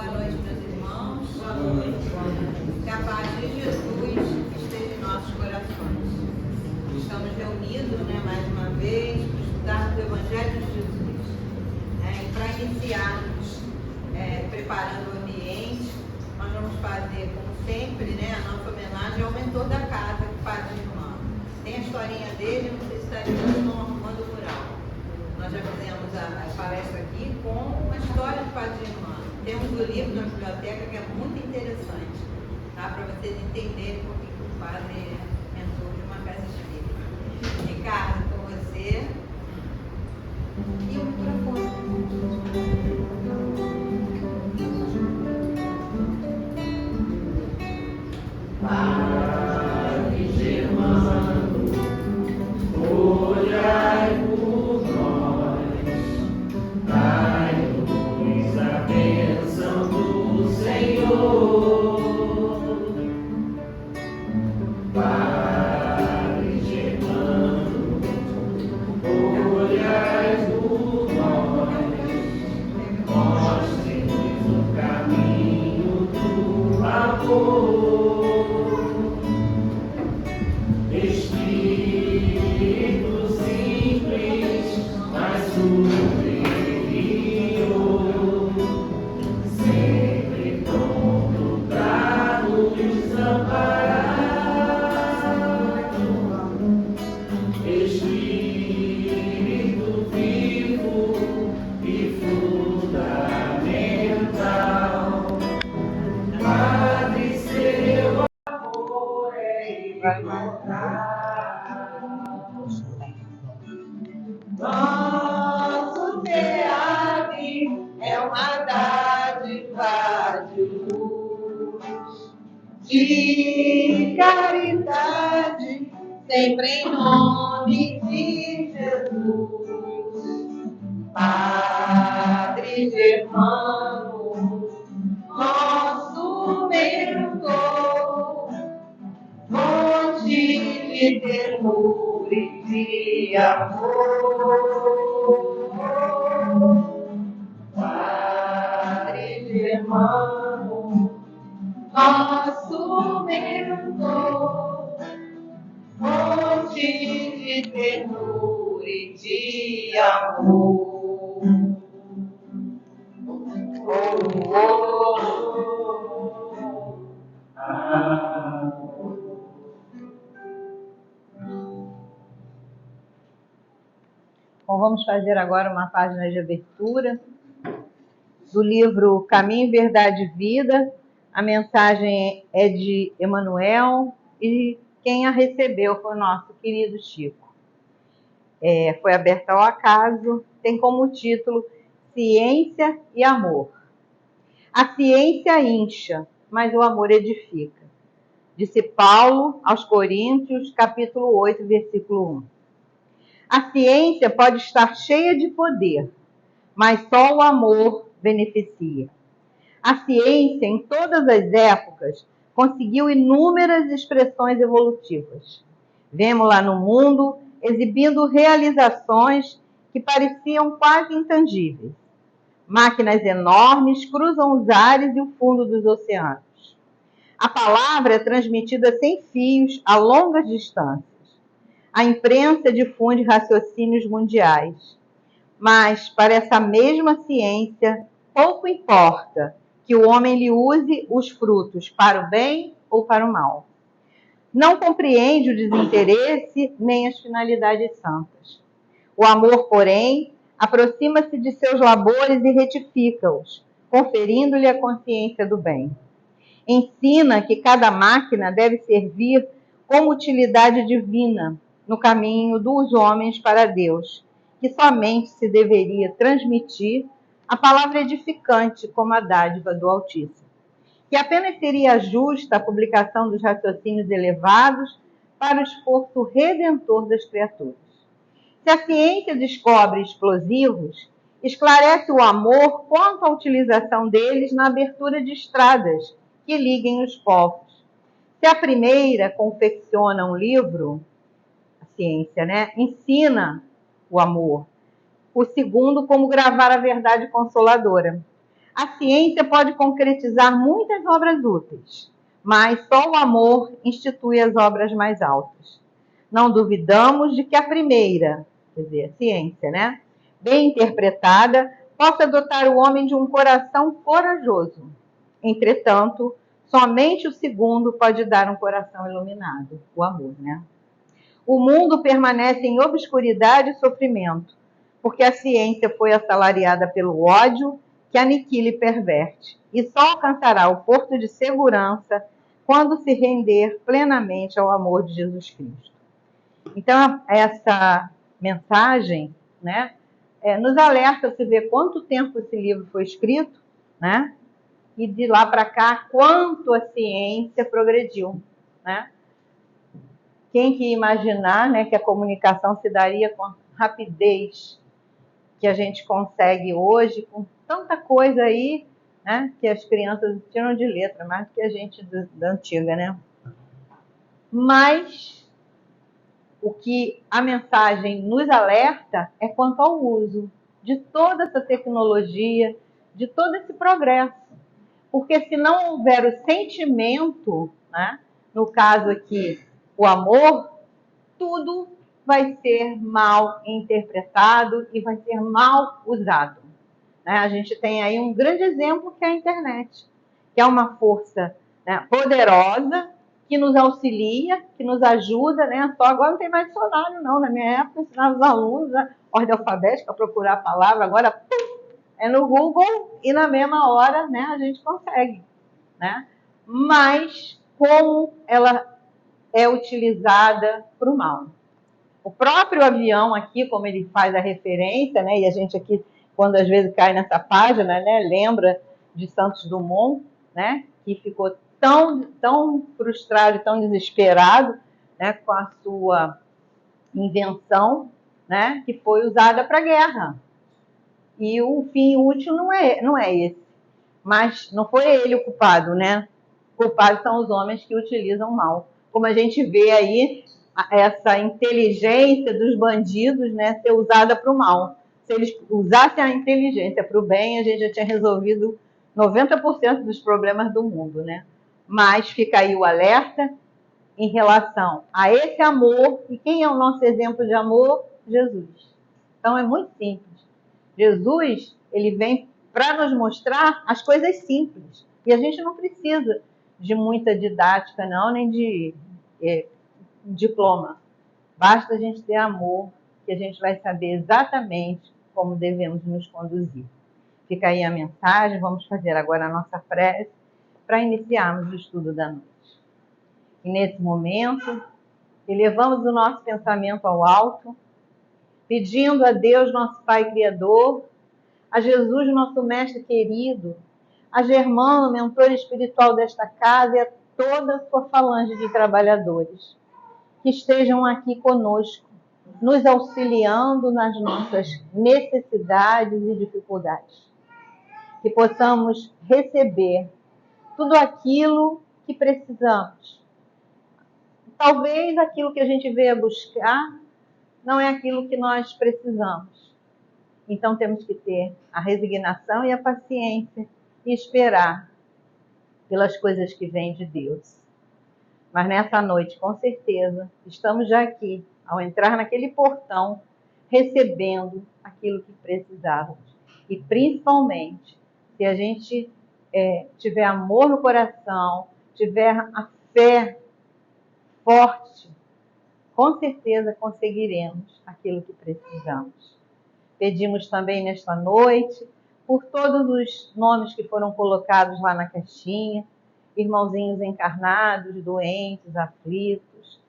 Boa noite, meus irmãos. Boa noite. Que a paz de Jesus esteja em nossos corações. Estamos reunidos, mais uma vez, para estudar o Evangelho de Jesus. E para iniciarmos, preparando o ambiente, nós vamos fazer, como sempre, a nossa homenagem ao mentor da casa, o Padre Irmão. Tem a historinha dele, não sei se está arrumando o mural. Nós já fizemos a palestra aqui com a história do Padre Irmão. Temos o livro na biblioteca que é muito interessante, tá? Para vocês entenderem por que o padre é mentor de uma casa espírita. Ricardo, com você. E o microfone. Padre Germano, olhai por nós, dai-nos a bênção do Senhor. Padre Germano, olhai por nós, mostre-nos o caminho do amor. Espírito simples, mas superior, sempre pronto para nos amparar. Espírito vivo e fundamental, Padre, seu amor é imortal. Nosso SEAB é uma dádiva de luz, de caridade, sempre em nome de Jesus. Padre Germano, nosso mentor, fonte de ternura e de amor. Padre Germano, nosso mentor, fonte de ternura e de amor. Bom, vamos fazer agora uma página de abertura do livro Caminho, Verdade e Vida. A mensagem é de Emmanuel e quem a recebeu foi o nosso querido Chico. Foi aberta ao acaso, tem como título Ciência e Amor. A ciência incha, mas o amor edifica. Disse Paulo aos Coríntios, capítulo 8, versículo 1. A ciência pode estar cheia de poder, mas só o amor beneficia. A ciência, em todas as épocas, conseguiu inúmeras expressões evolutivas. Vemos-la no mundo exibindo realizações que pareciam quase intangíveis. Máquinas enormes cruzam os ares e o fundo dos oceanos. A palavra é transmitida sem fios a longas distâncias. A imprensa difunde raciocínios mundiais. Mas, para essa mesma ciência, pouco importa que o homem lhe use os frutos para o bem ou para o mal. Não compreende o desinteresse nem as finalidades santas. O amor, porém, aproxima-se de seus labores e retifica-os, conferindo-lhe a consciência do bem. Ensina que cada máquina deve servir como utilidade divina no caminho dos homens para Deus, que somente se deveria transmitir a palavra edificante como a dádiva do Altíssimo, que apenas seria justa a publicação dos raciocínios elevados para o esforço redentor das criaturas. Se a ciência descobre explosivos, esclarece o amor quanto à utilização deles na abertura de estradas que liguem os povos. Se a primeira confecciona um livro, a ciência, ensina o amor. O segundo, como gravar a verdade consoladora. A ciência pode concretizar muitas obras úteis, mas só o amor institui as obras mais altas. Não duvidamos de que a primeira, quer dizer, a ciência, né, bem interpretada, possa dotar o homem de um coração corajoso. Entretanto, somente o segundo pode dar um coração iluminado, o amor, né? O mundo permanece em obscuridade e sofrimento, porque a ciência foi assalariada pelo ódio que aniquila e perverte, e só alcançará o porto de segurança quando se render plenamente ao amor de Jesus Cristo. Então, essa mensagem, né, nos alerta, se vê quanto tempo esse livro foi escrito, né, e de lá para cá, quanto a ciência progrediu, né? Quem que imaginar, né, que a comunicação se daria com a rapidez que a gente consegue hoje, com tanta coisa aí, né, que as crianças tiram de letra, mais do que a gente da antiga, né? Mas o que a mensagem nos alerta é quanto ao uso de toda essa tecnologia, de todo esse progresso. Porque se não houver o sentimento, né, no caso aqui, o amor, tudo vai ser mal interpretado e vai ser mal usado. Né? A gente tem aí um grande exemplo que é a internet, que é uma força, né, poderosa, que nos auxilia, que nos ajuda, né? Só agora não tem mais dicionário, não. Na minha época, eu ensinava os alunos a ordem alfabética, a procurar a palavra, agora é no Google e na mesma hora, né, a gente consegue. Né? Mas como ela é utilizada para o mal. O próprio avião aqui, como ele faz a referência, né, e a gente aqui, quando às vezes cai nessa página, né, lembra de Santos Dumont, né, que ficou tão frustrado e tão desesperado, né, com a sua invenção, né, que foi usada para a guerra. E o fim útil não é esse. Mas não foi ele o culpado, né? Culpados são os homens que utilizam mal. Como a gente vê aí, essa inteligência dos bandidos, né, ser usada para o mal. Se eles usassem a inteligência para o bem, a gente já tinha resolvido 90% dos problemas do mundo, né? Mas fica aí o alerta em relação a esse amor. E quem é o nosso exemplo de amor? Jesus. Então é muito simples. Jesus, ele vem para nos mostrar as coisas simples. E a gente não precisa de muita didática, não, nem de diploma. Basta a gente ter amor, que a gente vai saber exatamente como devemos nos conduzir. Fica aí a mensagem, vamos fazer agora a nossa prece para iniciarmos o estudo da noite. E nesse momento, elevamos o nosso pensamento ao alto, pedindo a Deus, nosso Pai Criador, a Jesus, nosso Mestre querido, a Germano, mentor espiritual desta casa, e a toda a sua falange de trabalhadores, que estejam aqui conosco, nos auxiliando nas nossas necessidades e dificuldades. Que possamos receber tudo aquilo que precisamos. Talvez aquilo que a gente veio buscar não é aquilo que nós precisamos. Então temos que ter a resignação e a paciência e esperar pelas coisas que vêm de Deus. Mas nessa noite, com certeza, estamos já aqui, ao entrar naquele portão, recebendo aquilo que precisávamos. E principalmente, se a gente tiver amor no coração, tiver a fé forte, com certeza conseguiremos aquilo que precisamos. Pedimos também nesta noite por todos os nomes que foram colocados lá na caixinha, irmãozinhos encarnados, doentes, aflitos,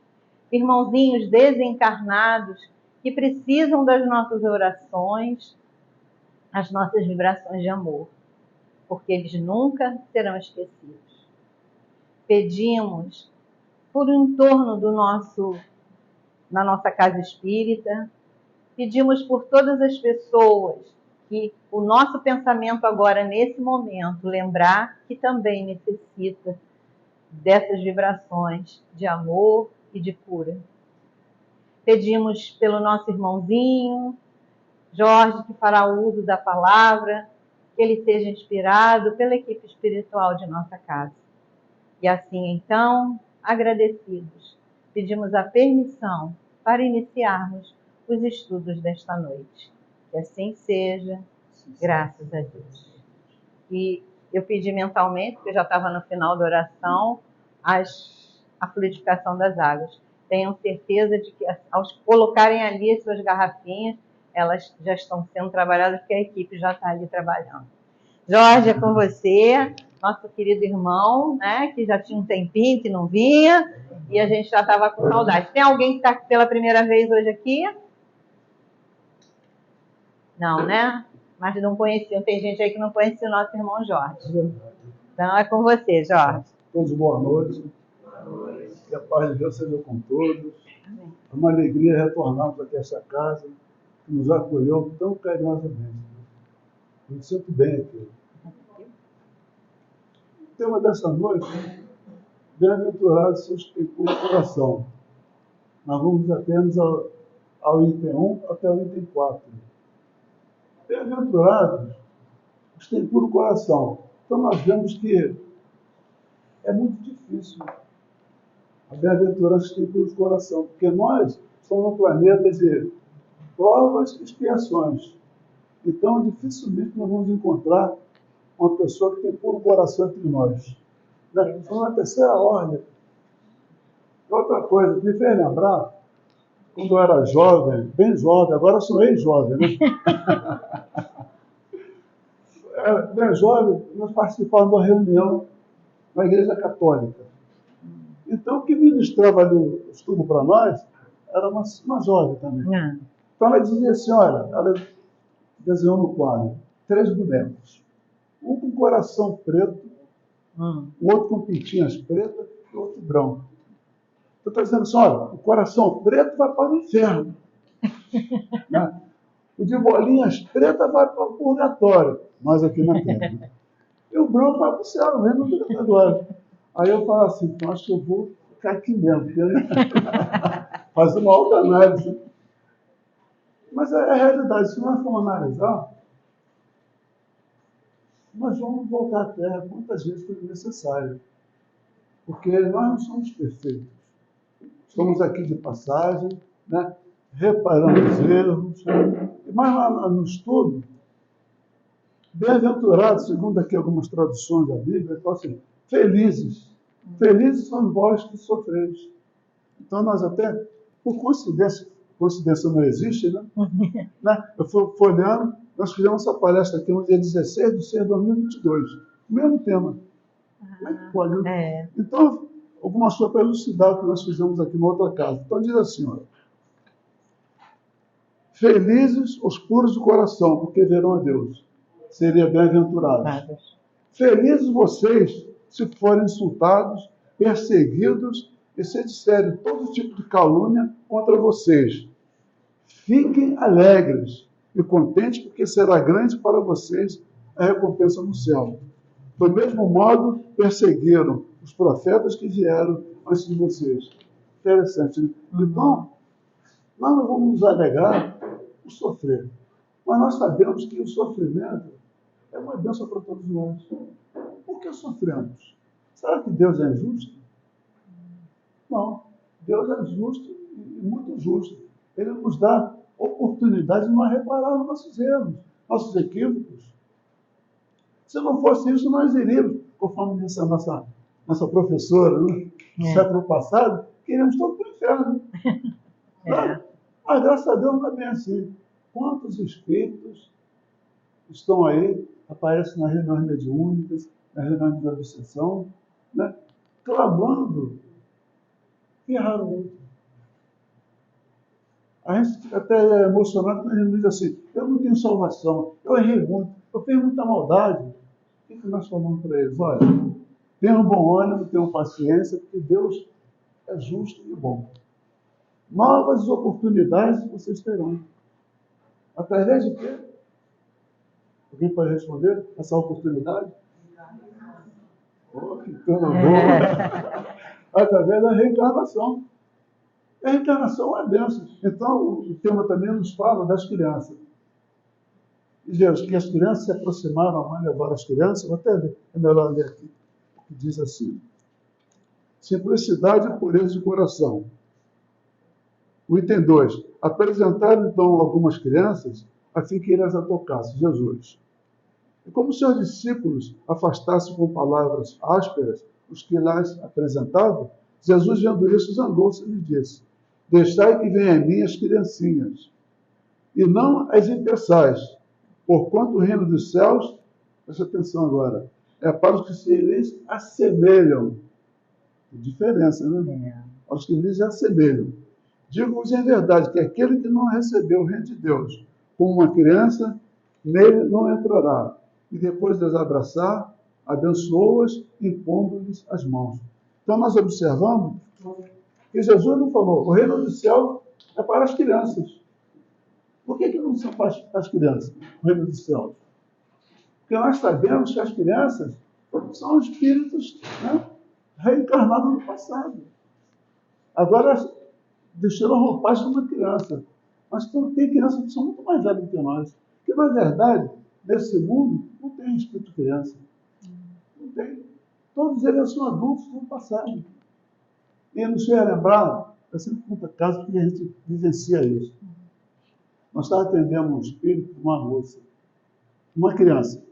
irmãozinhos desencarnados que precisam das nossas orações, as nossas vibrações de amor, porque eles nunca serão esquecidos. Pedimos por um entorno na nossa casa espírita, pedimos por todas as pessoas que o nosso pensamento agora, nesse momento, lembrar que também necessita dessas vibrações de amor e de cura. Pedimos pelo nosso irmãozinho, Jorge, que fará uso da palavra, que ele seja inspirado pela equipe espiritual de nossa casa. E assim, então, agradecidos, pedimos a permissão para iniciarmos os estudos desta noite. Que assim seja, graças a Deus. E eu pedi mentalmente, porque eu já estava no final da oração, a fluidificação das águas. Tenham certeza de que, ao colocarem ali as suas garrafinhas, elas já estão sendo trabalhadas, porque a equipe já está ali trabalhando. Jorge, é com você, nosso querido irmão, né, que já tinha um tempinho que não vinha, e a gente já estava com saudade. Tem alguém que está pela primeira vez hoje aqui? Não, né? Mas não conhecia, tem gente aí que não conhecia o nosso irmão Jorge. Então é com você, Jorge. Todos boa noite. Que a paz de Deus seja com todos. É uma alegria retornarmos aqui a essa casa que nos acolheu tão carinhosamente. Me sinto bem aqui. O tema dessa noite, bem-aventurados seus que têm puro coração. Nós vamos apenas ao item 1 até o item 4. Bem-aventurados os que têm puro coração. Então nós vemos que é muito difícil a bem-aventurança que tem puro coração, porque nós somos um planeta de provas e expiações. Então, dificilmente nós vamos encontrar uma pessoa que tem puro coração entre nós. Somos na terceira ordem. Outra coisa que me fez lembrar, quando eu era jovem, bem jovem, agora eu sou ex-jovem, né? Bem jovem, nós participávamos de uma reunião na Igreja Católica. Então, o que ministrava ali o estudo para nós era uma jovem também. Então, ela dizia assim, olha, ela desenhou no quadro 3 bonecos. Um com coração preto, o outro com pintinhas pretas e o outro branco. Então, está dizendo assim, olha, o coração preto vai para o inferno. Né? O de bolinhas pretas vai para o purgatório, nós aqui na Terra. E o branco vai para o céu, o reino do purgatório. Aí eu falo assim, então acho que eu vou ficar aqui mesmo, porque fazer uma autoanálise. Mas é a realidade, se nós formos analisar, nós vamos voltar à Terra quantas vezes for necessário. Porque nós não somos perfeitos. Estamos aqui de passagem, né? Reparando os erros. Mas lá no estudo, bem-aventurados, segundo aqui algumas traduções da Bíblia, fala assim, felizes. Felizes são vós que sofreis. Então, nós até, por coincidência não existe, né? Eu fui olhando, nós fizemos essa palestra aqui no dia 16 de 6 de 2022. O mesmo tema. Como é que pode? Então, algumas coisas para elucidar o que nós fizemos aqui na outra casa. Então, diz assim, olha, felizes os puros de coração, porque verão a Deus. Seria bem-aventurados. Felizes vocês se forem insultados, perseguidos e se disserem todo tipo de calúnia contra vocês. Fiquem alegres e contentes, porque será grande para vocês a recompensa no céu. Do mesmo modo, perseguiram os profetas que vieram antes de vocês. Interessante, né? Então, nós não vamos nos alegrar por sofrer, mas nós sabemos que o sofrimento é uma bênção para todos nós. Por que sofremos? Será que Deus é injusto? Não. Deus é justo e muito justo. Ele nos dá oportunidade de nós reparar nos nossos erros, nossos equívocos. Se não fosse isso, nós iríamos, conforme disse a nossa professora, né, no século passado, queríamos todos para o inferno. Mas graças a Deus não é bem assim. Quantos espíritos estão aí, aparecem nas reuniões mediúnicas, nas reuniões de obsessão, né, clamando que erraram muito. A gente fica até emocionado quando a gente diz assim, eu não tenho salvação, eu errei muito, eu fiz muita maldade. O que nós falamos para eles? Olha, tenham bom ânimo, tenham paciência, porque Deus é justo e bom. Novas oportunidades vocês terão. Através de quê? Alguém pode responder essa oportunidade? Oh, que coisa boa! Através da reencarnação. A reencarnação é bênção. Então, o tema também nos fala das crianças. E Deus, que as crianças se aproximaram, a mãe levaram as crianças, vou até ler, é melhor ler aqui, que diz assim: simplicidade e pureza de coração. O item 2. Apresentaram então algumas crianças a fim que eles a tocassem, Jesus. E como seus discípulos afastassem com palavras ásperas os que lhes apresentavam, Jesus, vendo isso, zangou-se e lhe disse: deixai que venham a mim as criancinhas, e não as impeçais, porquanto o reino dos céus, presta atenção agora, é para os que se lhes assemelham. Diferença, né? Aos que lhes assemelham. Digo-vos em verdade que aquele que não recebeu o reino de Deus como uma criança, nele não entrará. E depois de as abraçar, abençoou-as, impondo-lhes as mãos. Então nós observamos que Jesus não falou, o reino do céu é para as crianças. Por que não são para as crianças, o reino dos céus? Porque nós sabemos que as crianças são espíritos, né, reencarnados no passado. Agora, deixaram a roupagem de uma criança. Mas tem crianças que são muito mais velhas do que nós. Porque, na verdade, nesse mundo, não tem espírito criança. Não tem. Todos eles são adultos do passado. E não sei lembrar, eu sempre conto caso que a gente vivencia isso. Nós estávamos atendendo um espírito de uma moça, uma criança.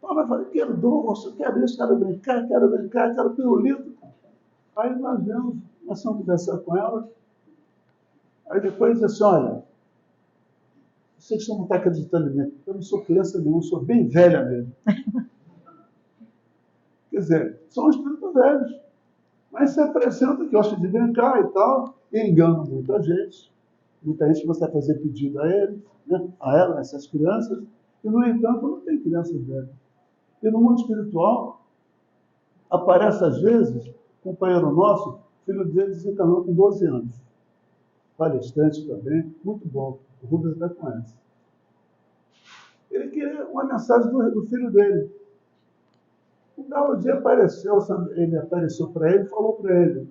Ela vai falar, quero doce, quero isso, quero brincar, quero pirulito. Aí nós vemos, nós vamos conversar com ela. Aí depois diz assim, olha, vocês não estão acreditando em mim, eu não sou criança nenhuma, eu sou bem velha mesmo. Quer dizer, são espíritos velhos, mas se apresentam que gostam de brincar e tal, e enganam muita gente. Muita gente começa a fazer pedido a eles, né, a ela, essas crianças, e no entanto não tem crianças velhas. E no mundo espiritual, aparece às vezes, um companheiro nosso, filho dele desencarnou com 12 anos. Palestrante também, muito bom. O Rubens até conhece. Ele queria uma mensagem do filho dele. Um belo dia ele apareceu para ele e falou para ele,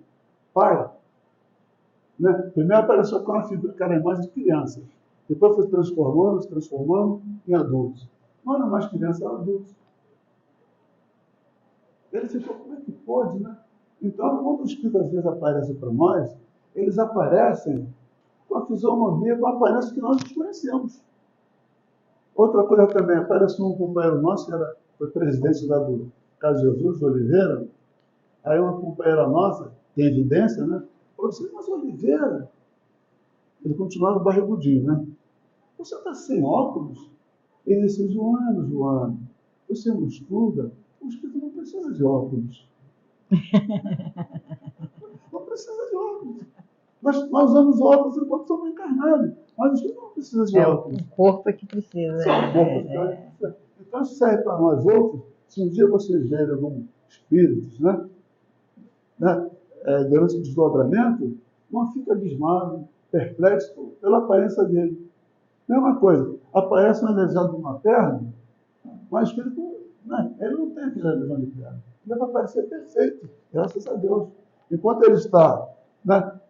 pai, né? Primeiro apareceu com uma figura, que era a imagem de criança. Depois foi se transformando em adultos. Não era mais criança, era adultos. Ele ficou, como é que pode, né? Então, quando os espíritos às vezes aparecem para nós, eles aparecem com a fisionomia, com a aparência que nós desconhecemos. Outra coisa também, apareceu um companheiro nosso, que foi presidente lá do Caso Jesus de Oliveira, aí uma companheira nossa, tem evidência, né? Falou assim, mas Oliveira, ele continuava barrigudinho, né? Você está sem óculos? Ele disse, Joana, você não estuda? O espírito não precisa de óculos. Não precisa de óculos. Nós usamos óculos enquanto somos encarnados, mas o espírito não precisa de óculos. O corpo é que precisa. Então isso serve para nós outros. Se um dia vocês verem algum espírito, né, durante o desdobramento, não fica abismado, perplexo pela aparência dele. Mesma coisa, aparece uma lesão de uma perna, mas o espírito, né, ele não tem aquela lesão de perna. Ele vai aparecer perfeito, graças a Deus. Enquanto ele está, né,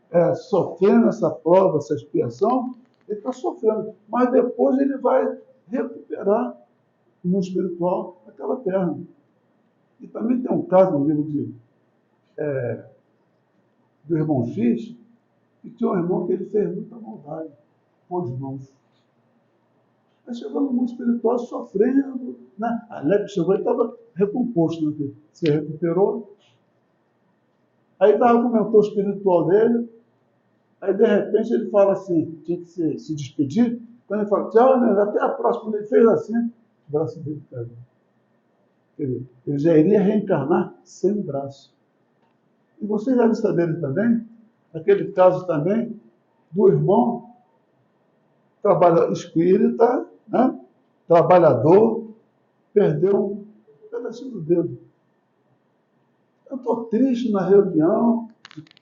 sofrendo essa prova, essa expiação, ele está sofrendo. Mas depois ele vai recuperar no espiritual aquela perna. E também tem um caso no livro do irmão X, que tinha um irmão que ele fez muita maldade com os irmãos. Aí chegou no mundo espiritual sofrendo, né? A lepra chegou e estava recomposto, né? Se recuperou. Aí estava com o mentor espiritual dele, aí de repente ele fala assim, tinha que se despedir, quando ele fala, tchau, né? Até a próxima, quando ele fez assim, o braço dele caiu. Quer dizer, ele já iria reencarnar sem o braço. E vocês devem saber também, aquele caso também, do irmão espírita, né? Trabalhador, perdeu um pedacinho do dedo. Eu estou triste na reunião,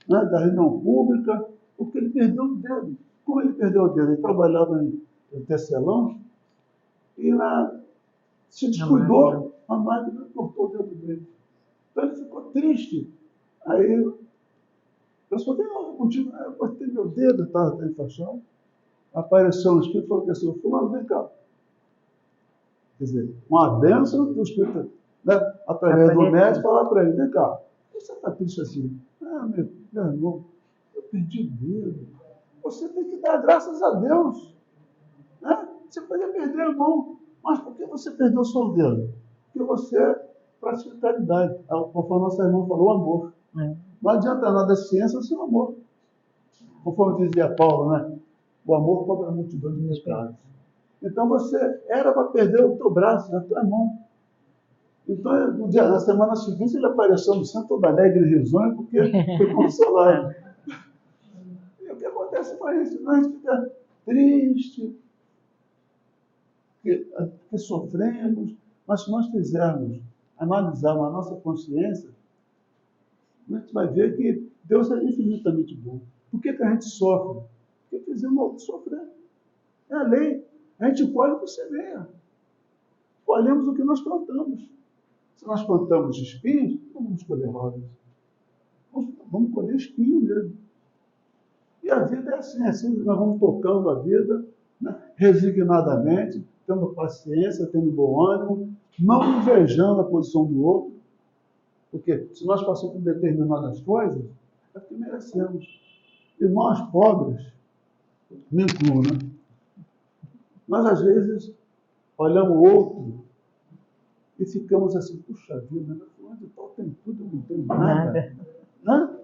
né, da reunião pública, porque ele perdeu o dedo. Como ele perdeu o dedo? Ele trabalhava em tecelão e se descuidou, a máquina cortou o dedo dele. Então ele ficou triste. Aí eu só tenho algo contigo, eu cortei meu dedo, estava enfaixado. Apareceu um espírito e falou assim, fulano, vem cá. Quer dizer, uma bênção do Espírito, né? Através do médico, falar para ele, vem cá, por que você está triste assim? Ah, meu irmão, eu perdi o dedo. Você tem que dar graças a Deus. Né? Você podia perder a mão, mas por que você perdeu só o dedo? Porque você pratica caridade. Conforme a nossa irmã falou, o amor. Não adianta nada a ciência sem o amor. Conforme dizia Paulo, né? O amor cobre a multidão de pecados. Então você era para perder o teu braço, a tua mão. Então, na semana seguinte, ele apareceu no centro todo alegre e risonho, porque foi consolado. E o que acontece com a gente? A gente fica triste, que sofremos, mas se nós fizermos, analisarmos a nossa consciência, a gente vai ver que Deus é infinitamente bom. Por que a gente sofre? Porque fizemos o outro sofrer. É a lei. A gente colhe o que semeia. Colhemos o que nós plantamos. Se nós plantamos espinhos, não vamos colher rosas. Vamos colher espinho mesmo. E a vida é assim nós vamos tocando a vida, né, resignadamente, tendo paciência, tendo bom ânimo, não invejando a posição do outro, porque se nós passamos por determinadas coisas, é porque merecemos. E nós, pobres, me incluo, né? Nós, às vezes, olhamos o outro e ficamos assim, puxa vida, fulano de tal tem tudo, não tem nada. Né?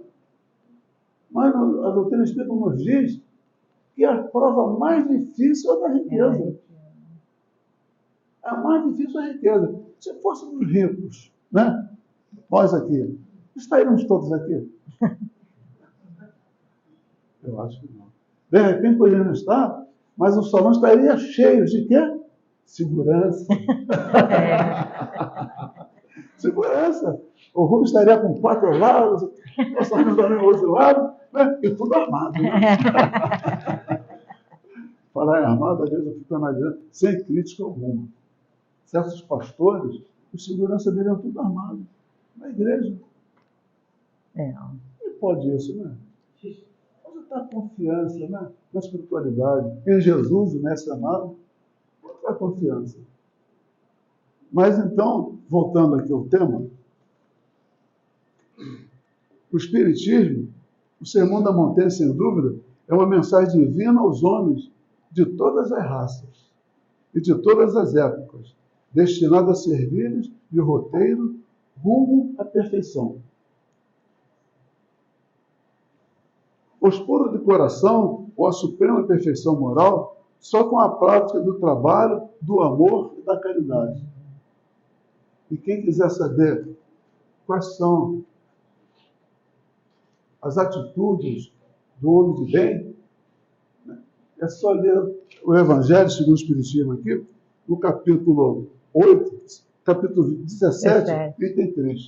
Mas a doutrina espírita nos diz que a prova mais difícil é da riqueza. A mais difícil é a riqueza. Se fôssemos ricos, né? Nós aqui, estaríamos todos aqui? Eu acho que não. De repente poderíamos estar, mas o salão estaria cheio de quê? Segurança. Segurança. O Rubio estaria com 4 lados, nós estaríamos também do outro lado, né? E tudo armado. Né? Falar em armado, às vezes eu fico analisando, sem crítica alguma. Certos pastores, os segurança dele é tudo armado. Na igreja. E pode isso, né? Pode estar confiança, né? Na espiritualidade. Em Jesus, o mestre amado, pode estar confiança. Mas então, voltando aqui ao tema, o Espiritismo, o Sermão da Montanha, sem dúvida, é uma mensagem divina aos homens de todas as raças e de todas as épocas, destinada a servir-lhes de roteiro rumo à perfeição. Os puros de coração, ou a suprema perfeição moral, só com a prática do trabalho, do amor e da caridade. E quem quiser saber quais são as atitudes do homem de bem, né, é só ler o Evangelho segundo o Espiritismo aqui, no capítulo 8, capítulo 17, item 3.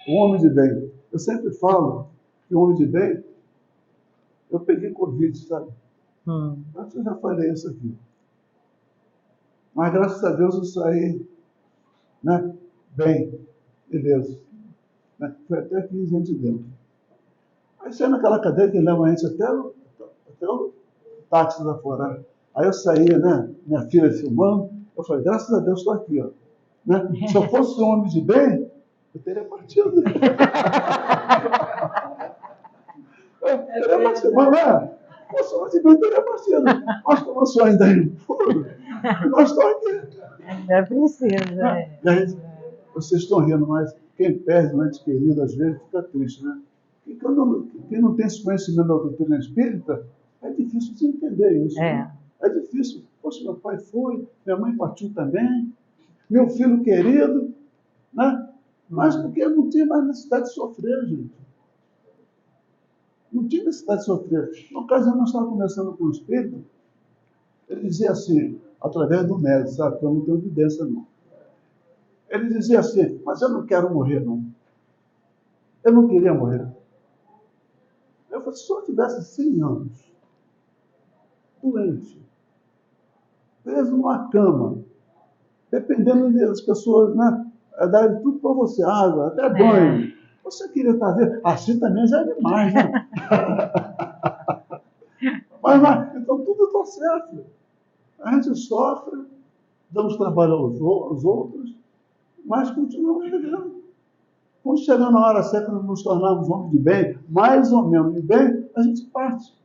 O homem de bem. Eu sempre falo que o homem de bem, eu peguei Covid, sabe? Antes eu já falei isso aqui. Mas graças a Deus eu saí, né, bem, beleza. Né? Foi até 15 anos de dentro. Aí saí naquela cadeira que leva a gente até o táxi lá fora. Aí eu saía, né, minha filha filmando, eu falei, graças a Deus estou aqui, ó. Né? Se eu fosse um homem de bem, eu teria partido. Eu teria partido, mas não é? Eu sou homem de bem, eu teria partido. Mas como eu sou ainda impuro, nós estamos aqui. Ainda precisa. Vocês estão rindo, mas quem perde um ente querido, às vezes, fica triste, né? E quem não tem esse conhecimento da doutrina espírita, é difícil de entender isso. Né? É difícil. Poxa, meu pai foi, minha mãe partiu também, meu filho querido, né? Mas porque não tinha mais necessidade de sofrer, gente. Não tinha necessidade de sofrer. Na ocasião, nós estávamos conversando com o espírito, ele dizia assim, através do médico, sabe? Que eu não tenho evidência, não. Ele dizia assim, mas eu não quero morrer, não. Eu não queria morrer. Eu falei, se eu tivesse 100 anos, doente, preso numa cama, dependendo das pessoas, né, darem tudo para você, água, até banho. Você queria estar vendo? Assim também já é demais, né? mas, então tudo está certo. A gente sofre, damos trabalho aos outros, mas continuamos vivendo. Quando chegar na hora certa, nós nos tornarmos homens de bem, mais ou menos de bem, a gente parte.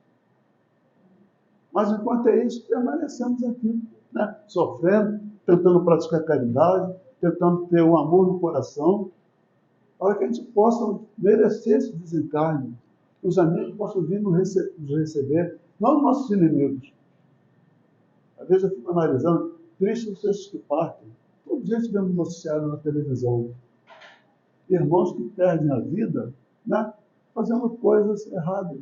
Mas enquanto é isso, permanecemos aqui, né? Sofrendo, tentando praticar caridade, tentando ter um amor no coração, para que a gente possa merecer esse desencarne, que os amigos possam vir nos receber, não os nossos inimigos. Às vezes eu fico analisando, tristes os que partem. Todo dia tivemos noticiário na televisão. Irmãos que perdem a vida, né, fazendo coisas erradas.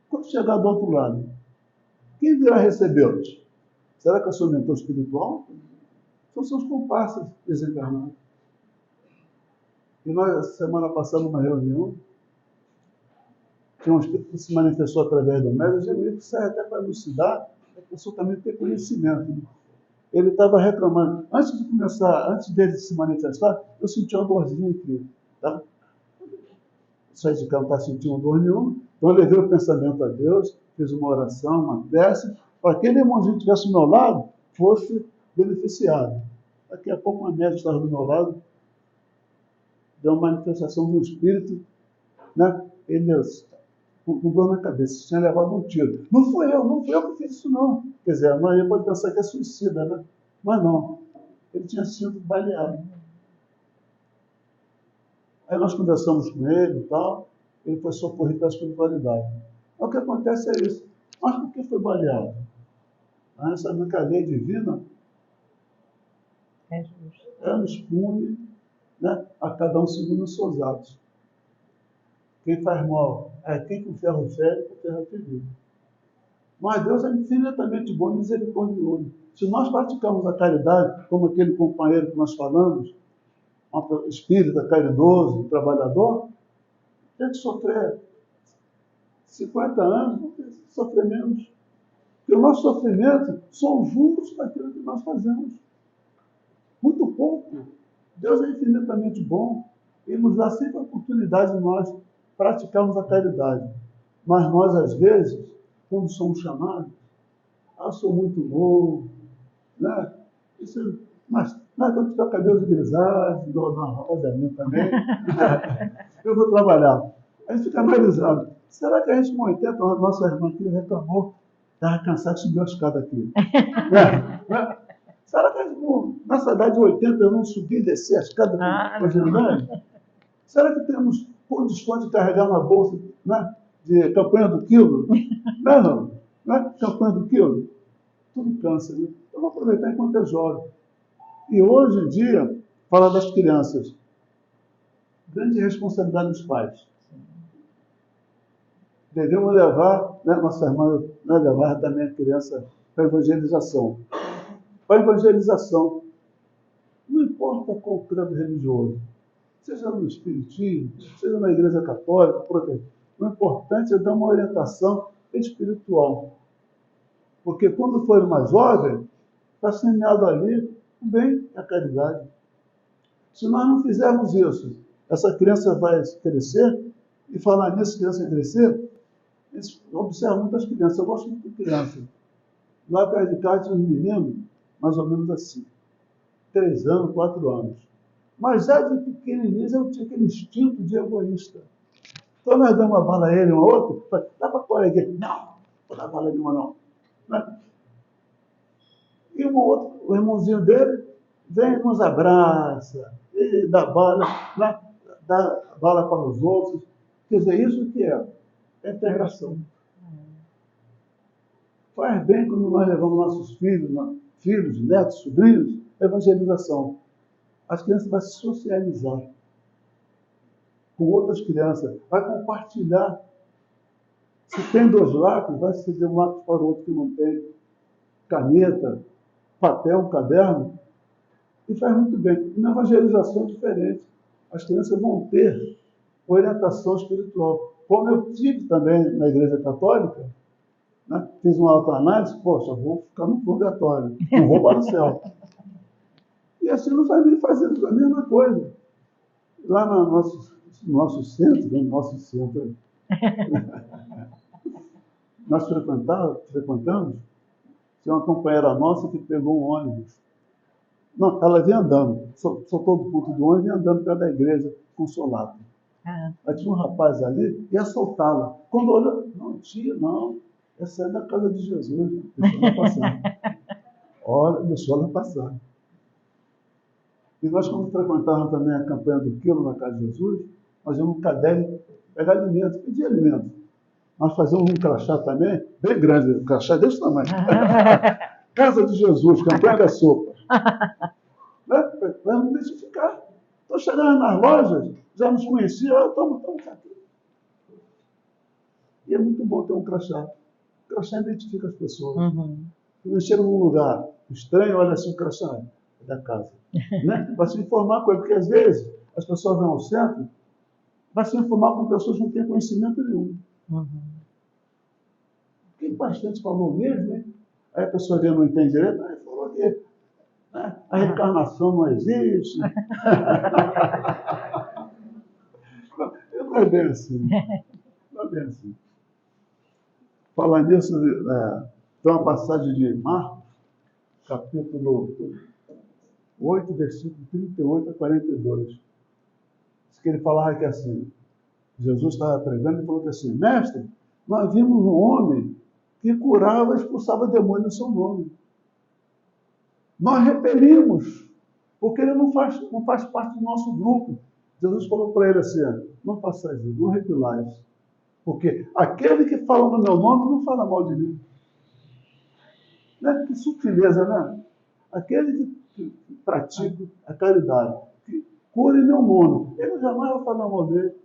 Quando chegar do outro lado, quem virá recebê-los? Será que é o seu mentor espiritual? São seus comparsas desencarnados. E nós, semana passada, numa reunião, tinha um espírito que se manifestou através do médium, e ele serve até para elucidar, a pessoa também ter conhecimento. Né? Ele estava reclamando. Antes dele se manifestar, eu senti uma dorzinha aqui. Tá? Saí de cá, não estava sentindo dor nenhuma. Então eu levei o pensamento a Deus, fiz uma oração, uma prece, para que aquele irmãozinho que estivesse do meu lado fosse beneficiado. Daqui a pouco uma médica estava do meu lado, deu uma manifestação do espírito, né? Ele com dor na cabeça, tinha levado um tiro. Não fui eu que fiz isso não. Quer dizer, a maioria pode pensar que é suicida, né? Mas não, ele tinha sido baleado. Aí nós conversamos com ele e tal, ele foi socorrido pela espiritualidade. O que acontece é isso. Mas por que foi baleado? Essa brincadeira divina ela nos pune, né, a cada um segundo os seus atos. Quem faz mal é quem com ferro fere, com ferro ferido. Mas Deus é infinitamente bom e misericordioso. Se nós praticamos a caridade, como aquele companheiro que nós falamos, um espírita caridoso, um trabalhador, tem que sofrer 50 anos, não tem que sofrer menos. Porque o nosso sofrimento são juros daquilo que nós fazemos. Muito pouco. Deus é infinitamente bom. Ele nos dá sempre a oportunidade de nós praticarmos a caridade. Mas nós, às vezes, quando somos chamados, eu sou muito novo, né? Isso, mas quando tiver cabelos grisalhos, obviamente também, eu vou trabalhar. A gente fica analisando. Será que a gente com 80, a nossa irmã aqui reclamou, estava cansado de subir a escada aqui? né? Será que a gente, nessa idade de 80, eu não subi e descer a escada com os irmãos? Será que temos condições de carregar uma bolsa, né, de campanha do quilo? Não. Campanha do quilo? Tudo cansa, né? Eu vou aproveitar enquanto é jovem. E hoje em dia, falar das crianças, grande responsabilidade dos pais. Devemos levar, né, nossa irmã, né, levar também a criança para a evangelização. Para a evangelização, não importa qual credo religioso, seja no espiritismo, seja na igreja católica, protestante, o importante é dar uma orientação espiritual. Porque quando for mais jovem, está semeado ali o bem e a caridade. Se nós não fizermos isso, essa criança vai crescer, e falar nisso, criança crescer, eu observo muitas crianças, eu gosto muito de criança. Lá perto de casa tinha um menino, mais ou menos assim, 3 anos, 4 anos. Mas já de pequenininho eu tinha aquele instinto de egoísta. Então nós damos uma bala a ele, uma outra, dá para colega. Não, vou dar bala nenhuma não. Né? E o irmãozinho dele vem e nos abraça, e dá bala, né? Dá bala para os outros. Quer dizer, isso que é integração. Faz bem quando nós levamos nossos filhos, netos, sobrinhos, à evangelização. As crianças vão se socializar com outras crianças, vai compartilhar. Se tem 2 lápis, vai ceder um lápis para o outro que não tem. Caneta, papel, caderno. E faz muito bem. E na evangelização é diferente. As crianças vão ter orientação espiritual. Como eu tive também na Igreja Católica, né? Fiz uma autoanálise, poxa, vou ficar no purgatório, não vou para o céu. E assim nós vamos fazendo a mesma coisa. Lá no nosso centro, nós frequentamos, tinha uma companheira nossa que pegou um ônibus Não, ela vinha andando. Soltou do culto do ônibus e vinha andando perto da igreja, consolado. Aí tinha um rapaz ali, ia soltá-la. Quando olhou, não tinha, não. Essa é da casa de Jesus. Deixou ela passar. Olha, deixou ela passar. E nós, quando frequentávamos também a campanha do quilo na casa de Jesus, nós íamos no caderno pegar alimentos, pedir alimentos. Nós fazíamos um crachá também, bem grande, um crachá desse tamanho. Casa de Jesus, campanha da sopa. Né? Para não identificar. Então, chegando nas lojas, já nos conhecia, estamos aqui. E é muito bom ter um crachá. O crachá identifica as pessoas. Quando chega num lugar estranho, olha assim, o crachá é da casa. Né? Vai se informar com ele, porque às vezes as pessoas vão ao centro, vai se informar com pessoas que não têm conhecimento nenhum. Quem bastante falou mesmo, hein? Aí a pessoa vê, não entende direito, aí falou que né, a reencarnação não existe. Não é bem assim. Não é bem assim. Falar nisso, tem uma passagem de Marcos, capítulo 8, versículo 38 a 42. Diz que ele falava que assim, Jesus estava pregando e falou que assim, mestre, nós vimos um homem que curava e expulsava demônios no seu nome. Nós repelimos, porque ele não faz parte do nosso grupo. Jesus falou para ele assim, não façais isso, não repelais. Porque aquele que fala no meu nome não fala mal de mim. Né? Que sutileza, né? Aquele que pratica a caridade, que cura em meu nome, ele jamais vai falar mal dele.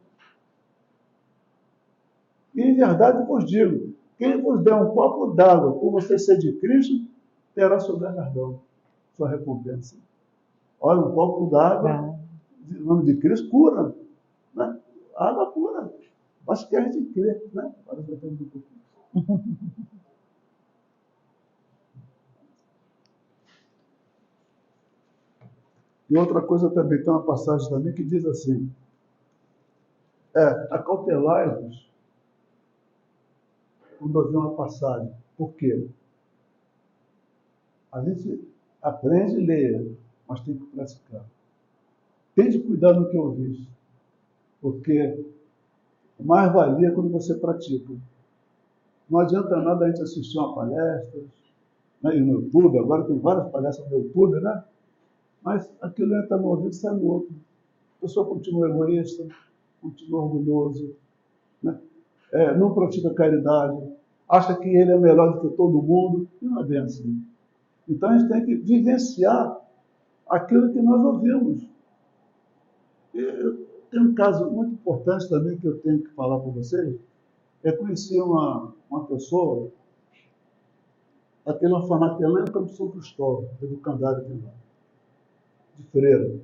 E em verdade vos digo, quem vos der um copo d'água por você ser de Cristo, terá seu galardão, sua recompensa. Olha, um copo d'água, em nome de Cristo, cura. Né? A água cura. Mas que a gente crê, né? Agora já temos um pouco. E outra coisa também, tem uma passagem também que diz assim, acautelai-vos quando ouvir uma passagem. Por quê? A gente aprende e lê, mas tem que praticar. Tente cuidar no que ouvir, porque mais valia quando você pratica. Não adianta nada a gente assistir uma palestra, né, e no YouTube, agora tem várias palestras no YouTube, né? Mas aquilo entra no ouvido e sai no outro. A pessoa continua egoísta, continua orgulhoso, né? Não pratica caridade, acha que ele é melhor do que todo mundo, e não é bem assim. Então a gente tem que vivenciar aquilo que nós ouvimos. Tem um caso muito importante também que eu tenho que falar para vocês. Eu conheci uma pessoa, aquele orfanato lá em Campo São Cristóvão, do Candário de lá, de freira.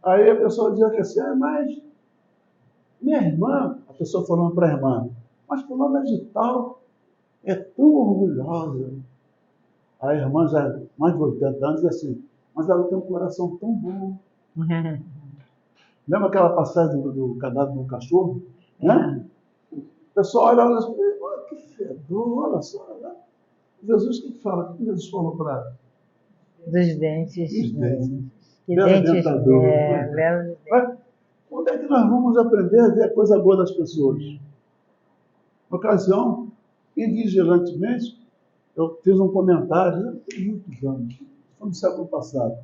Aí a pessoa dizia que assim, mas minha irmã, a pessoa falando para a irmã, mas fulana de tal é tão orgulhosa. A irmã já mais de 80 anos diz assim, mas ela tem um coração tão bom. Lembra aquela passagem do cadáver do cachorro? Né? O pessoal olha assim, olha que fedor, olha só. Né? Jesus que fala? O que Jesus falou para ela? Dos dentes. Dos dentes. Que Bela dentes, dentadura. belo. Onde é que nós vamos aprender a ver a coisa boa das pessoas? Na ocasião, invigilantemente, eu fiz um comentário, tem muitos anos, foi no século passado.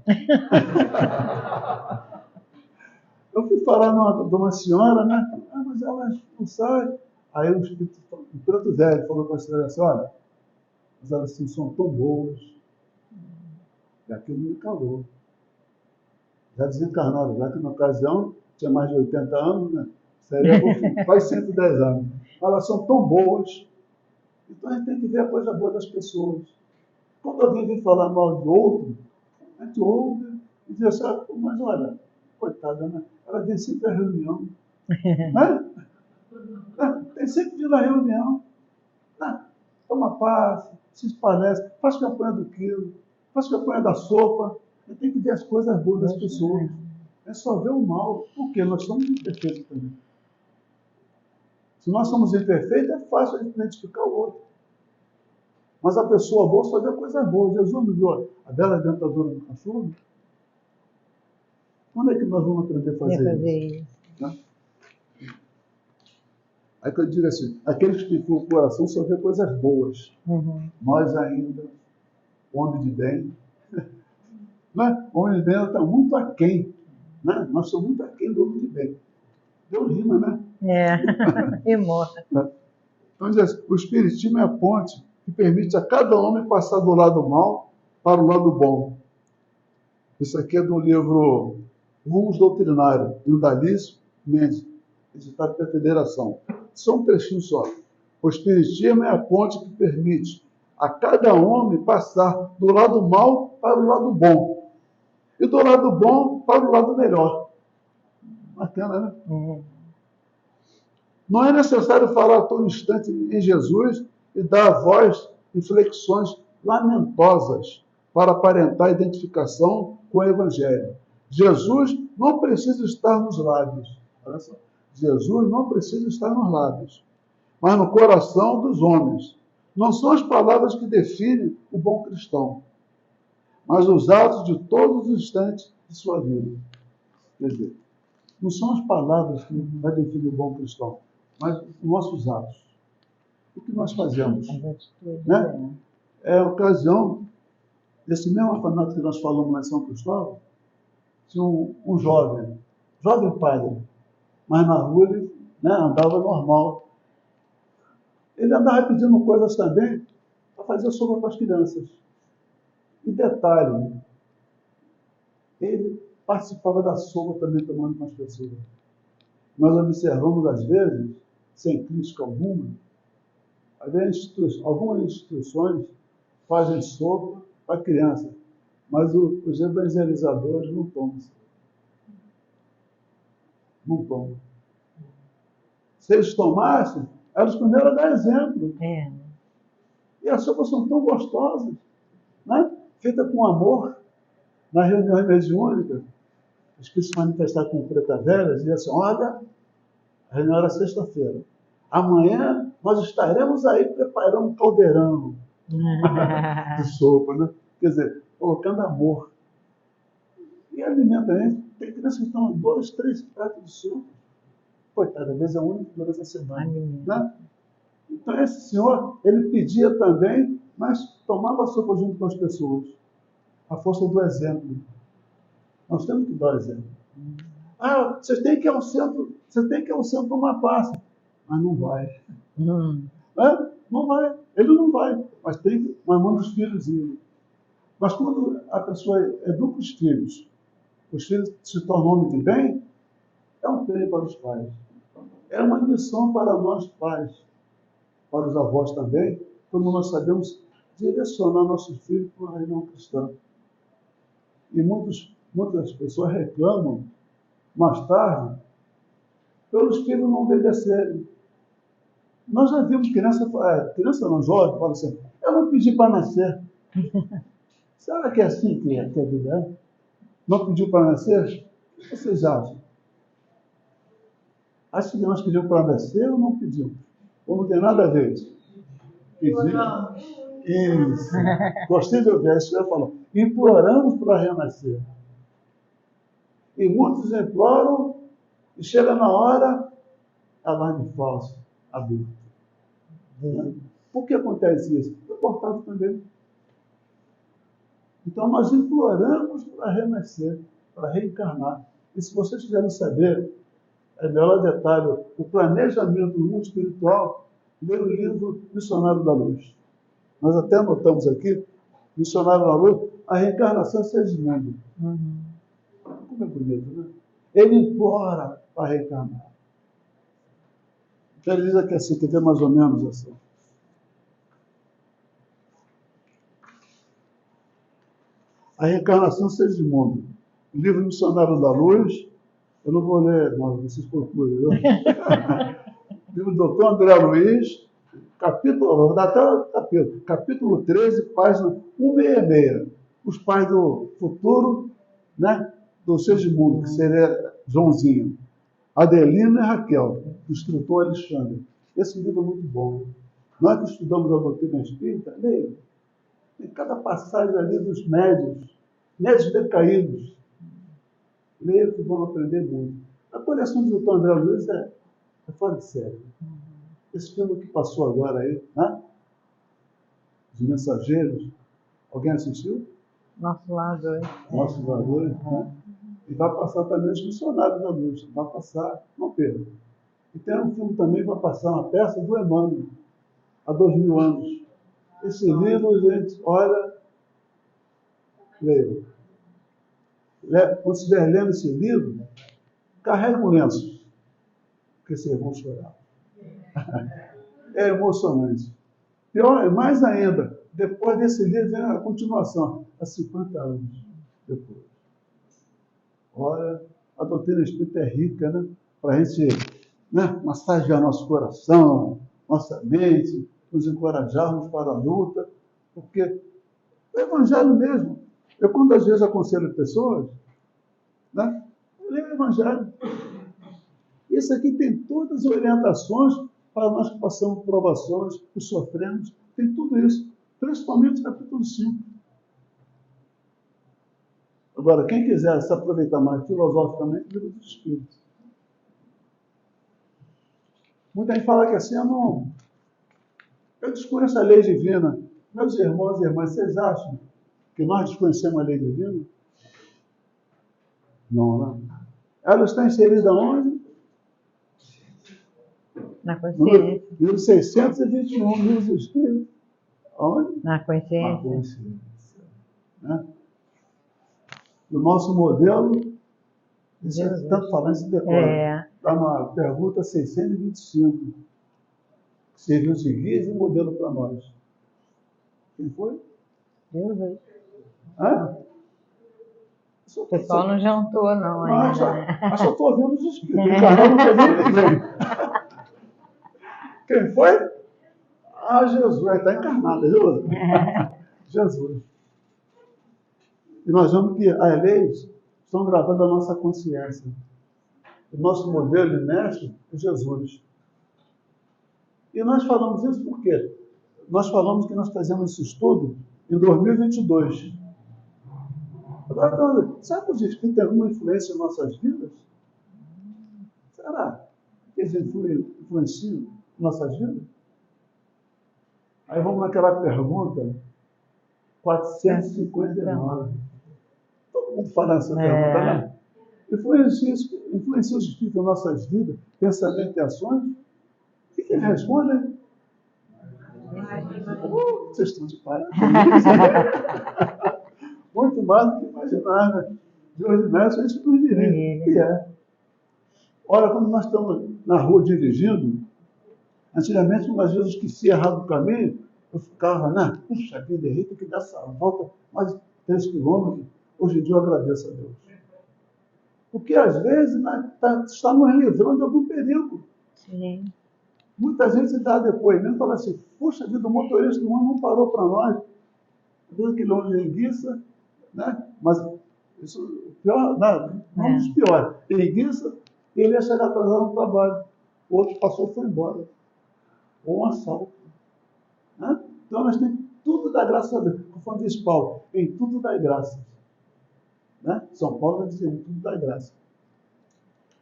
Eu fui falar de uma senhora, né? Mas ela não sai. Aí o espírito, um preto velho, falou para a senhora assim, olha, mas elas assim, são tão boas. E aquilo me calou. Já desencarnaram, já que na ocasião tinha mais de 80 anos, né? Seria quase 110 anos. Elas são tão boas. Então a gente tem que ver a coisa boa das pessoas. Quando alguém vem falar mal de outro, a gente ouve e diz assim, mas olha, coitada, né? Ela vem sempre à reunião. Né? Tem sempre vir na reunião. Né? Toma passe, se esparece, faz campanha do quilo, faz campanha da sopa. A gente tem que ver as coisas boas das pessoas. É só ver o mal, porque nós somos imperfeitos também. Se nós somos imperfeitos, é fácil a gente identificar o outro. Mas a pessoa boa só vê coisas boas. Jesus não viu a bela dentadura do cachorro? Quando é que nós vamos aprender a fazer isso? Né? Aí que eu digo assim, aqueles que ficam o coração só vê coisas boas. Nós ainda, homem de bem, né? O homem de bem está muito aquém. Né? Nós somos muito aquém do homem de bem. Deu rima, né? Rimou. Então, diz assim, o Espiritismo é a ponte que permite a cada homem passar do lado mal para o lado bom. Isso aqui é do livro Rumos Doutrinários, de Eudalício Mendes, editado pela Federação. Só um trechinho só. O Espiritismo é a ponte que permite a cada homem passar do lado mal para o lado bom. E do lado bom para o lado melhor. Bacana, né? Não é necessário falar todo instante em Jesus e dar a voz inflexões lamentosas para aparentar identificação com o Evangelho. Jesus não precisa estar nos lábios. Olha só. Jesus não precisa estar nos lábios, mas no coração dos homens. Não são as palavras que definem o bom cristão, mas os atos de todos os instantes de sua vida. Quer dizer, não são as palavras que vai definir o bom cristão, mas os nossos atos. O que nós fazemos. Né? É a ocasião desse mesmo orfanato que nós falamos lá em São Cristóvão, tinha um jovem padre, mas na rua ele, né, andava normal. Ele andava pedindo coisas também para fazer sopa para as crianças. E detalhe, ele participava da sopa também tomando com as pessoas. Nós observamos, às vezes, sem crítica alguma, algumas instituições fazem sopa para criança, mas os evangelizadores não tomam. Não tomam. Se eles tomassem, eram os primeiros a dar exemplo. E as sopas são tão gostosas, né? Feita com amor. Na reunião mediúnica, os que se manifestaram com preta velha diziam assim: olha, a reunião era sexta-feira. Amanhã nós estaremos aí preparando um caldeirão de sopa, né? Quer dizer, colocando amor. E alimenta também. Tem crianças que estão 2, 3 pratos de sopa. Coitada, às vezes é o único durante a semana. Né? Então esse senhor, ele pedia também, mas tomava sopa junto com as pessoas. A força do exemplo. Nós temos que dar o exemplo. Ah, você tem que ir ao centro tomar passe. Mas não vai. Não vai. Ele não vai. Mas manda os filhos irem. Mas quando a pessoa educa os filhos se tornam homens de bem, é um prêmio para os pais. É uma missão para nós pais, para os avós também, quando nós sabemos direcionar nossos filhos para a reunião cristã. E muitas pessoas reclamam, mais tarde, pelos filhos não obedecerem. Nós já vimos criança não, jovem, fala assim: eu não pedi para nascer. Será que é assim que a vida é? Não pediu para nascer? O que vocês acham? Acho que nós pedimos para nascer ou não pedimos? Ou não tem nada a ver isso? Pedimos. Isso. Gostei de ouvir isso que eu falo. Imploramos para renascer. E muitos imploram e chega na hora, alarme falso, aberto. Por que acontece isso? É portado também. Então nós imploramos para renascer, para reencarnar. E se vocês quiserem saber, é melhor detalhe, o planejamento do mundo espiritual, ler o livro Missionário da Luz. Nós até anotamos aqui, Missionário da Luz, a reencarnação é Segismundo. Como é bonito, né? Ele implora para reencarnar. Então ele diz aqui assim, que tem mais ou menos assim. A reencarnação Segismundo. O livro Missionário da Luz, eu não vou ler, não, vocês procurem. Livro do Dr. André Luiz, vou dar até o capítulo 13, página 166. Os pais do futuro, né, do Segismundo, que seria Joãozinho, Adelina e Raquel, do instrutor Alexandre. Esse livro é muito bom. Nós que estudamos a doutrina espírita, leia. Tem cada passagem ali dos médios decaídos. Leia que vão aprender muito. A coleção do Dr. André Luiz é fora de série. Esse filme que passou agora aí, né? Os Mensageiros. Alguém assistiu? Nosso Lado. Nossos Valores, né? E vai passar também Os Missionários da Luz. Vai passar, não perca. E tem um filme também que vai passar uma peça do Emmanuel, há 2000 anos. Esse livro, gente, olha, leia. Quando estiver lendo esse livro, carregue um lenço, porque vocês vão chorar. É emocionante. Pior, mais ainda, depois desse livro vem a continuação, há 50 anos depois. Olha, a doutrina espírita é rica, né? Para a gente, né, massagear nosso coração, nossa mente, nos encorajarmos para a luta, porque o Evangelho mesmo. Eu, quando às vezes aconselho pessoas, né, eu leio o Evangelho. Isso aqui tem todas as orientações para nós que passamos provações, que sofremos, tem tudo isso, principalmente o capítulo 5. Agora, quem quiser se aproveitar mais filosoficamente, livro dos Espíritos. Muita gente fala que assim, eu desconheço a lei divina. Meus irmãos e irmãs, vocês acham que nós desconhecemos a lei divina? Não, não. Ela está inserida onde? Na consciência. Livro 621, livro dos Espíritos. Onde? Na consciência. Na consciência. Né? O nosso modelo, isso é tanto falando de decora. Está na pergunta 625. Serviu de guia e modelo para nós. Quem foi? Deus aí. Hã? O pessoal não jantou, não. Acho que eu estou ouvindo os espíritos. Encarnado não estou vendo ninguém. Quem foi? Ah, Jesus. Está encarnado, viu? Jesus. E nós vemos que as leis estão gravadas na nossa consciência. O nosso modelo de mestre é Jesus. E nós falamos isso por quê? Nós falamos que nós fazemos esse estudo em 2022. Agora, será que os espíritos têm alguma influência em nossas vidas? Será que eles influenciam em nossas vidas? Aí vamos naquela pergunta 459. Todo mundo fala essa pergunta, né? Influencia os espíritos em nossas vidas, pensamento e ações? O que eles respondem? Vocês estão de parabéns. Muito mais do que imaginar, né? De hoje mesmo, a gente nos dirige. E é. Olha, quando nós estamos na rua dirigindo, antigamente, às vezes, eu esquecia errado o caminho, eu ficava, né? Puxa vida, errei, tem que dar essa volta mais de 3 quilômetros. Hoje em dia eu agradeço a Deus. Porque, às vezes, né, está nos livrando de algum perigo. Sim. Muita gente dá depoimento e fala assim, puxa vida, o motorista do ano não parou para nós. Viu aquele homem de linguiça, né? Mas isso, pior, não dos piores. Linguiça, ele ia chegar atrasado no trabalho. O outro passou e foi embora. Ou um assalto. Né? Então nós temos tudo da graça a Deus. Conforme diz Paulo, em tudo dá graça. Né? São Paulo vai dizer, em tudo dá graça.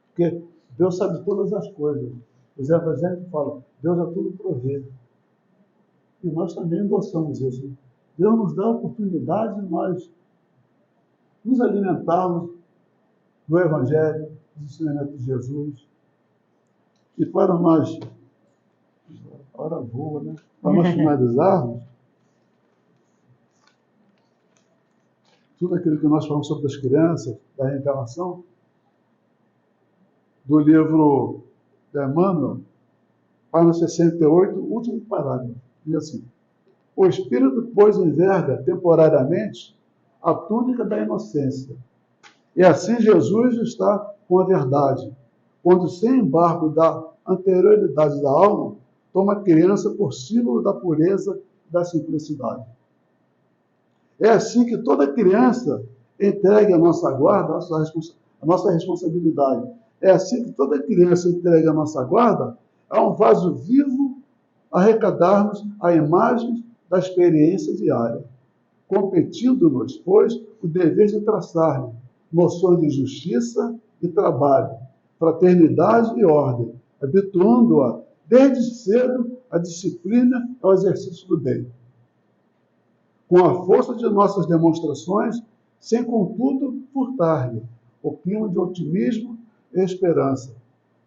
Porque Deus sabe todas as coisas. Os evangélicos falam, Deus a tudo provê. E nós também endossamos isso. Deus nos dá a oportunidade de nós nos alimentarmos do Evangelho, do ensinamento de Jesus. E para nós, a hora boa, né? Para nós finalizarmos, tudo aquilo que nós falamos sobre as crianças, da reencarnação, do livro de Emmanuel, página 68, último parágrafo, diz assim: o espírito, pois, enverga temporariamente a túnica da inocência. E assim Jesus está com a verdade, quando, sem embargo da anterioridade da alma, toma a criança por símbolo da pureza e da simplicidade. É assim que toda criança entregue a nossa guarda, a nossa responsabilidade. É assim que toda criança entregue a nossa guarda a um vaso vivo arrecadarmos a imagem da experiência diária, competindo-nos, pois, o dever de traçar-lhe noções de justiça e trabalho, fraternidade e ordem, habituando-a desde cedo à disciplina e ao exercício do bem. Com a força de nossas demonstrações, sem contudo furtar-lhe o clima de otimismo e esperança.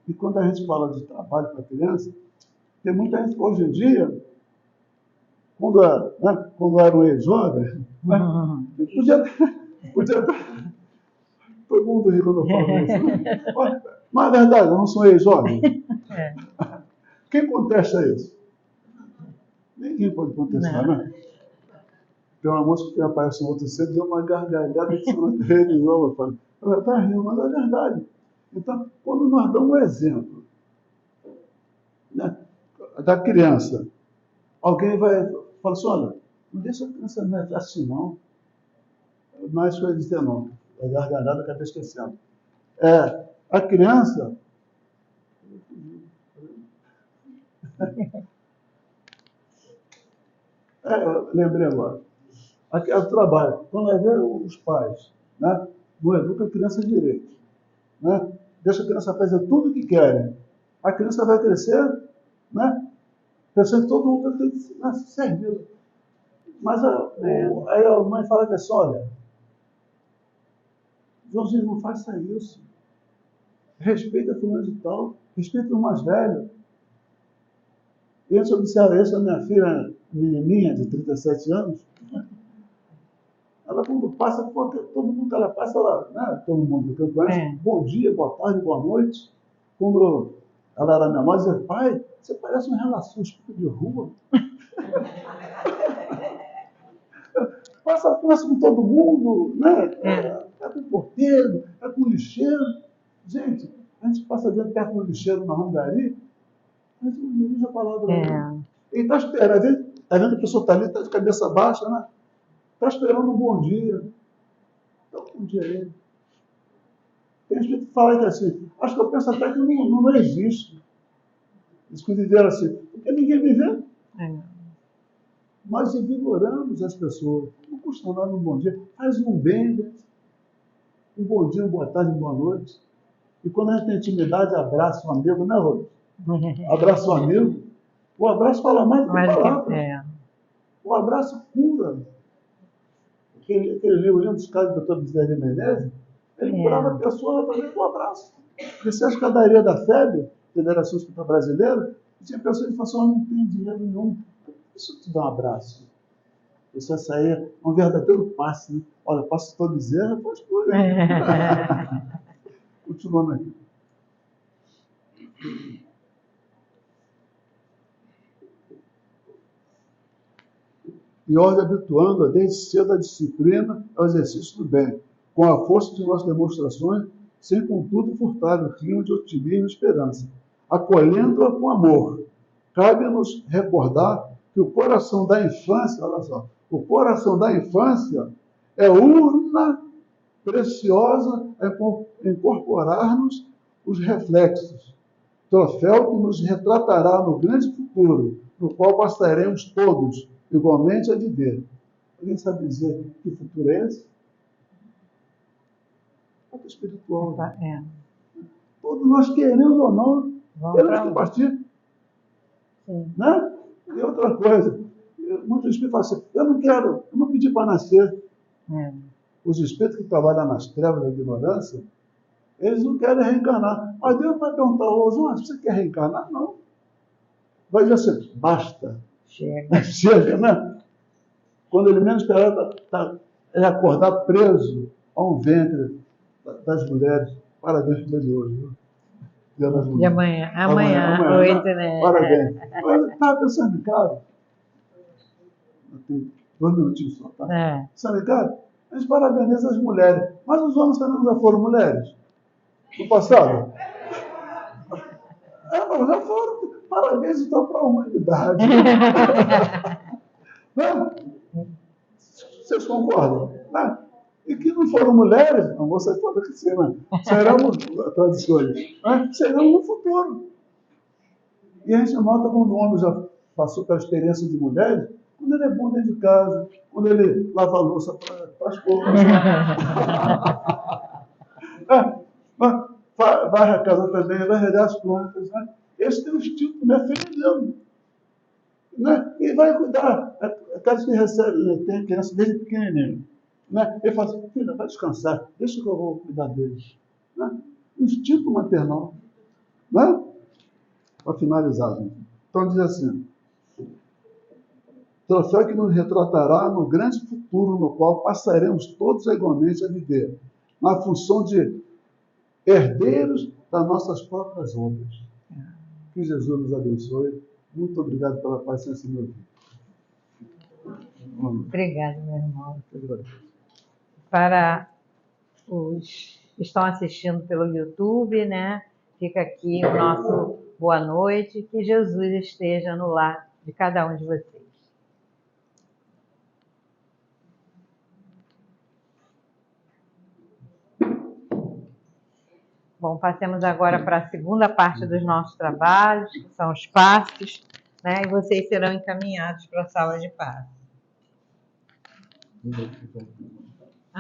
E quando a gente fala de trabalho para criança, tem muita gente hoje em dia, quando era um ex-jovem, podia todo mundo ri quando eu falo isso. Mas é verdade, eu não sou ex-jovem. Quem contesta isso? Ninguém pode contestar, né? Tem uma moça que aparece no outro cedo, deu uma gargalhada que na televisão. Eu falei, está rindo, mas é verdade. Então, quando nós damos um exemplo, né, da criança, alguém vai falar assim, olha, não deixa a criança assim não. Mas foi dizer não. A gargalhada acabei esquecendo. A criança... eu lembrei agora. O trabalho. Quando nós vemos os pais, né, não educam a criança direito, né, deixa a criança fazer tudo o que querem. A criança vai crescer, né, pensando que todo mundo tem que ser servido. Mas aí a mãe fala que é só, olha, Joãozinho, não faça isso. Respeita fulano de tal, respeita o mais velho. E antes eu observava isso, a minha filha, menininha de 37 anos, ela quando passa, todo mundo que ela passa, todo mundo que eu conheço, bom dia, boa tarde, boa noite. Quando ela era menor, dizia, pai, você parece um relações de rua. Passa com todo mundo, né? É com o porteiro, é com o lixeiro. Gente, a gente passa perto do lixeiro na Hungria, a gente não dirige a palavra. Ele está esperando, está vendo que a pessoa está ali, está de cabeça baixa, né? Está esperando um bom dia. Então, bom dia a ele. Tem gente que fala que assim, acho que eu penso até que não existe. Eles que viveram assim, porque ninguém viveu. Nós ignoramos as pessoas. Não custa nada um bom dia. Faz um bem, gente. Um bom dia, uma boa tarde, uma boa noite. E quando a gente tem intimidade, abraça um amigo, né, Rô? Abraça um amigo. O abraço fala mais do que palavras. O abraço cura. Aquele livro dos casos do Dr. Bezerra de Menezes, ele curava a pessoa através do abraço. Porque se a escadaria da FEB, Federação Espírita Brasileira, tinha pessoas que falavam, não tem dinheiro nenhum. Isso te dá um abraço. Isso vai sair um verdadeiro passe, né? Olha, passe todo Bezerra, faz coisa. Continuando aqui. E ordem habituando-a desde cedo à disciplina ao exercício do bem, com a força de nossas demonstrações, sem contudo furtar o clima de otimismo e esperança, acolhendo-a com amor. Cabe-nos recordar que o coração da infância, olha só, o coração da infância é urna preciosa a incorporar-nos os reflexos, troféu que nos retratará no grande futuro, no qual passaremos todos igualmente a viver. Alguém sabe dizer que futuro é esse? Futuro espiritual. Todos nós, querendo ou não, temos que partir. Né? E outra coisa, muitos espíritos falam assim, eu não pedi para nascer. Os espíritos que trabalham nas trevas da ignorância, eles não querem reencarnar. Mas Deus vai perguntar, João, você quer reencarnar? Não. Vai dizer assim, basta. Chega, né? Quando ele menos esperar, é acordar preso a um ventre das mulheres. Parabéns para ele hoje, viu? Dia das mulheres. E amanhã 8, né? Parabéns. Eu estava pensando em casa. Tem 2 minutinhos só, tá? Pensando em casa, a gente parabeniza as mulheres. Mas os homens também já foram mulheres? No passado? Mas já foram. Parabéns, então, para a humanidade. Não? Vocês concordam? Não? E que não foram mulheres, não vocês podem que sim, mas seremos tradições, seremos no futuro. E a gente nota quando o homem já passou pela experiência de mulheres, quando ele é bom dentro de casa, quando ele lava a louça para as coisas. Vai a casa também, vai regar as plantas. Né? Esse tem um estilo também é feminino. Né? E vai cuidar. Aqueles que recebem, tem criança desde pequenininho. Né? Ele fala assim, filha, vai descansar, deixa que eu vou cuidar deles. Né? Instinto maternal. Né? Para finalizar, gente. Então diz assim, troféu que nos retratará no grande futuro no qual passaremos todos igualmente a viver, na função de herdeiros das nossas próprias obras. Que Jesus nos abençoe. Muito obrigado pela paciência, meu filho. Obrigada, meu irmão. Para os que estão assistindo pelo YouTube, né? Fica aqui o nosso boa noite. Que Jesus esteja no lar de cada um de vocês. Bom, passemos agora para a segunda parte dos nossos trabalhos, que são os passos, né? E vocês serão encaminhados para a sala de passe.